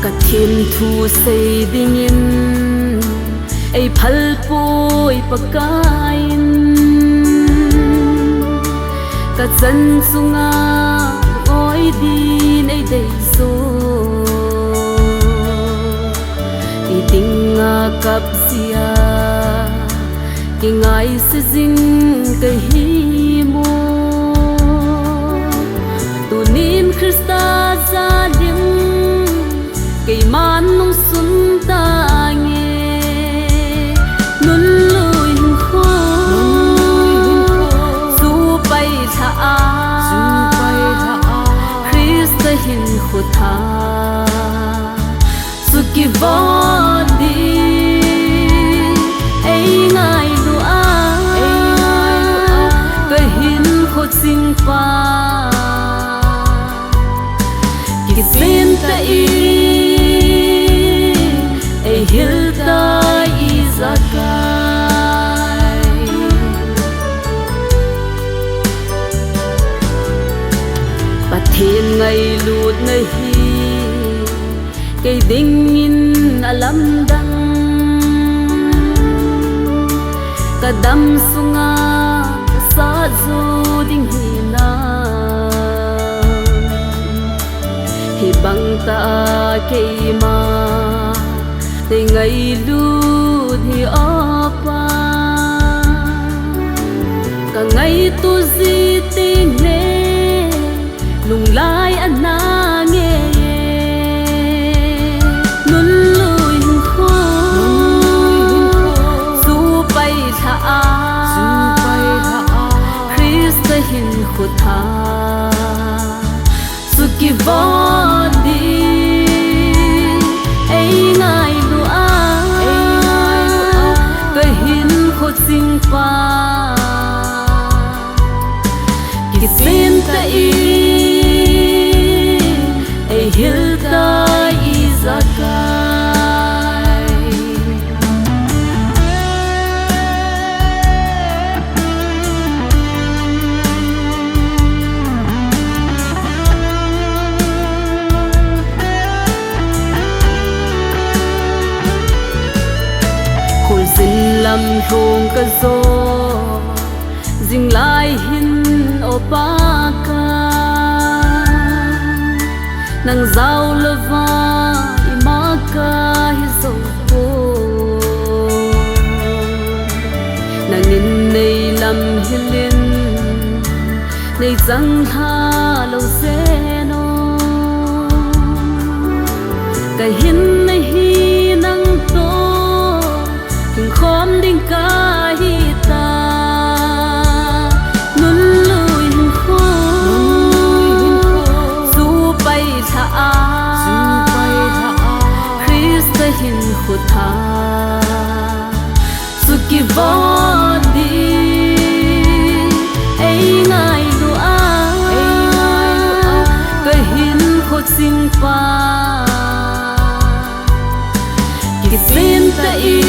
cả thiên thu xây đình in ai phal poi pakain cả dân sunga oi din ai dei so i tinga kap sia ki ngai se jing ke hi mo tunin Krista za lim ke man nong sun ta nge nun lui kho su pai tha a Krista hin khu tha su ki vodi ai ngai lu a ke hin khu sing pa ki sin ta i ai hil ta i zakai pathin ngai lut ngai hi cây ding in alam dang kadam sunga sa zo ding hi na hi bang ta ke ma te ngai lu thi apa ka ngai tu zi ting le lung lai ana nge nun lui kho su pai tha a Krista hin khu tha su ki vodi ai ngai lu a ke hin khu sing pa ki sin ta i ai hil ta i zakai khul sin lam thong ka zo jing lai hin opa ka nang zau lova imaka hi zo po nang in nei lam hilin nei zang ha lo zeno ka hin nei hi nang to hing khom ding ka hi ta nun lui kho su pai tha a Krista hin khu tha su ki vodi ai ngai lu a ke hin khu sing pa ki sin ta i